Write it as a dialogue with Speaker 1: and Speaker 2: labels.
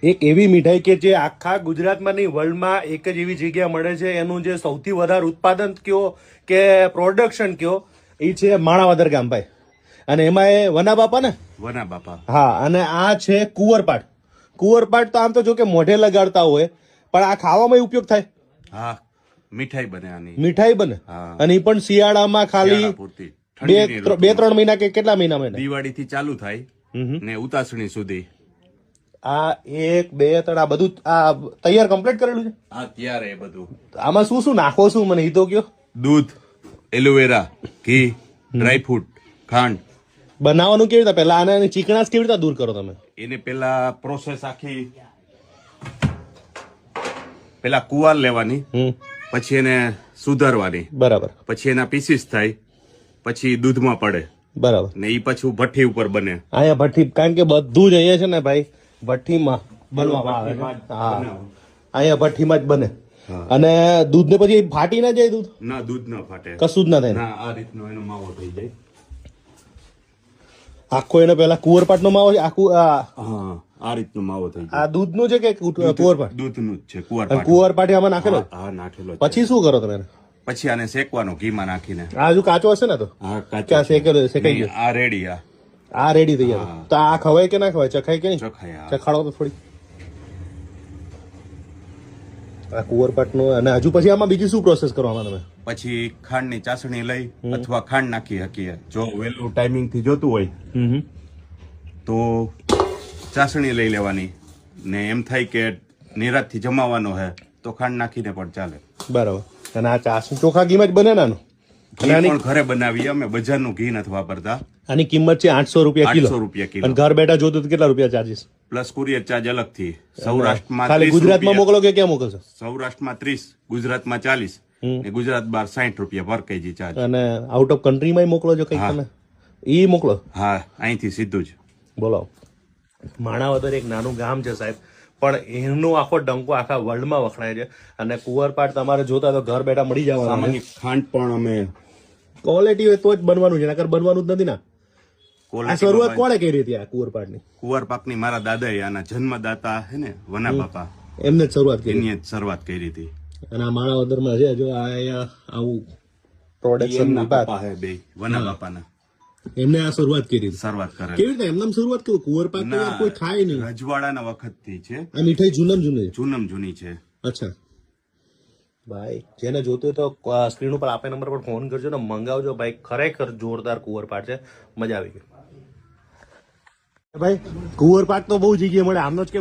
Speaker 1: એક એવી મીઠાઈ કે જે આખા ગુજરાતમાં નહીં વર્લ્ડમાં એક જ એવી જગ્યા મળે છે, એનું જે સૌથી વધારે ઉત્પાદન કયો કે પ્રોડક્શન કયો એ છે માણાવદર ગામ ભાઈ. અને એમાં એ વના બાપા ને
Speaker 2: વના બાપા.
Speaker 1: હા, અને આ છે કુંવરપાટ. કુંવરપાટ તો આમ તો જો કે મોઢે લગાડતા હોય, પણ આ ખાવામાં ઉપયોગ થાય.
Speaker 2: હા, મીઠાઈ બને આની.
Speaker 1: મીઠાઈ બને. અને એ પણ શિયાળામાં ખાલી
Speaker 2: પૂરતી
Speaker 1: 2-3 મહિના કે કેટલા મહિના માં?
Speaker 2: દિવાળી થી ચાલુ થાય ને ઉતાસણી સુધી.
Speaker 1: આ 1, 2, 3 આ બધું આ તૈયાર કમ્પ્લીટ કરેલું છે.
Speaker 2: હા, ત્યારે એ બધું.
Speaker 1: આમાં શું શું નાખો શું મને ઈ તો કયો?
Speaker 2: દૂધ, એલોવેરા, ઘી, ડ્રાયફ્રૂટ, ખાંડ.
Speaker 1: બનાવવાનું કેવી રીતે? પેલા આને ચીકણાશ કેવી રીતે દૂર કરો તમે?
Speaker 2: એને પેલા પ્રોસેસ આખી પેલા કુવાર લેવાની, પછી એને સુધારવાની,
Speaker 1: બરાબર.
Speaker 2: પછી એના પીસીસ થાય, પછી દૂધમાં પડે,
Speaker 1: બરાબર.
Speaker 2: ને ઈ પછી ભઠ્ઠી ઉપર બને.
Speaker 1: અહીંયા ભઠ્ઠી, કારણ કે બધું જ અહીંયા છે ને ભાઈ ભઠ્ઠીમાં બનવામાં આવે છે. હા, અહીંયા ભઠ્ઠીમાં જ બને. અને દૂધ ને પછી ફાટી ના જાય? દૂધ
Speaker 2: ના, દૂધ ના ફાટે,
Speaker 1: કશું જ ના થાય.
Speaker 2: ના, આ રીતનો એનો માવો થઈ જાય
Speaker 1: આખો. એને પેલા કુંવરપાટ નો માવો આખું.
Speaker 2: હા, આ રીતનો માવો થઈ જાય.
Speaker 1: આ દૂધ નું છે કે કુંવરપાટ?
Speaker 2: દૂધનું જ છે કુંવરપાટ.
Speaker 1: કુંવરપાટ આમાં નાખેલો?
Speaker 2: હા, નાખેલો.
Speaker 1: પછી શું કરો તમે?
Speaker 2: પછી આને શેકવાનો ઘીમાં નાખીને.
Speaker 1: આ હજુ કાચો હશે ને? તો
Speaker 2: હા,
Speaker 1: ક્યાં શેકેલો? શેકાઈ ગયો?
Speaker 2: આ રેડી.
Speaker 1: આ રેડી થઈ જાય. તો આ ખવાય કે ના ખવાય? ચખાય કે નહીં?
Speaker 2: ચખાય.
Speaker 1: ચખાડો તો થોડી. આ કુંવરપાટ નું. અને હજુ પછી આમાં બીજી શું પ્રોસેસ કરવામાં તમે?
Speaker 2: પછી ખાંડની ચાસણી લઈ અથવા ખાંડ નાખી શકીએ. જો વહેલું ટાઈમિંગ થી જોતું હોય તો ચાસણી લઈ લેવાની, ને એમ થાય કે નિરાત થી જમાવાનો હે તો ખાંડ નાખીને પણ ચાલે.
Speaker 1: બરાબર. અને આ ચાસણી ચોખા ઘીમાં જ બને ને?
Speaker 2: ઘી પણ ઘરે બનાવીએ અમે, બજારનું ઘી નથી વાપરતા.
Speaker 1: આની કિંમત છે 800 રૂપિયા કિલો.
Speaker 2: 800 રૂપિયા કિલો.
Speaker 1: અને ઘર બેઠા જોતું તો કેટલા રૂપિયા ચાર્જીસ?
Speaker 2: પ્લસ કુરિયર ચાર્જ અલગથી. સૌરાષ્ટ્રમાં
Speaker 1: ખાલી ગુજરાતમાં મોકલો કે ક્યાં મોકલશો?
Speaker 2: સૌરાષ્ટ્રમાં 30, ગુજરાતમાં 40 ને ગુજરાત બહાર 60 રૂપિયા પર કેજી ચાર્જ.
Speaker 1: અને આઉટ ઓફ કન્ટ્રીમાં મોકલો છો કઈ તમે? ઈ મોકલો.
Speaker 2: હા, અહીંથી સીધું જ.
Speaker 1: બોલો. માણાવદર એક નાનું ગામ છે સાહેબ, પણ એનો આખો ડંકો આખા વર્લ્ડમાં વખણાય છે. અને કુંવરપાટ તમારે જોતા તો ઘર બેઠા મળી જવાનું.
Speaker 2: ખાંડ પણ અમે
Speaker 1: ક્વોલિટી હોય તો જ બનવાનું છે, નકર બનવાનું જ નથી ને. આ શરૂઆત કોણે કરી હતી આ કુંવરપાટની?
Speaker 2: કુંવરપાકની મારા દાદાએ, આના જન્મદાતા હે ને વના બાપા,
Speaker 1: એમને જ શરૂઆત કરી.
Speaker 2: એની જ શરૂઆત કરી હતી.
Speaker 1: અને આ માણાવદરમાં છે જો આ અહીંયા આવું પ્રોડક્શન
Speaker 2: હે બે વના બાપાના,
Speaker 1: એમને આ શરૂઆત કરી.
Speaker 2: શરૂઆત કરે.
Speaker 1: કેવી રીતે એમને શરૂઆત કરી? કુંવરપાટ તો કોઈ ખાય નહીં.
Speaker 2: રજવાડાના વખતથી છે
Speaker 1: આ મીઠાઈ જૂનમ જૂની
Speaker 2: છે.
Speaker 1: અચ્છા ભાઈ, જેને જોતું હોય તો સ્ક્રીન ઉપર આપે નંબર પર ફોન કરજો ને મંગાવજો ભાઈ. ખરેખર જોરદાર કુંવરપાટ છે, મજા આવી ગઈ ભાઈ. કુંવરપાટ તો બહુ જગ્યાએ મળે, આમનો જ કેમ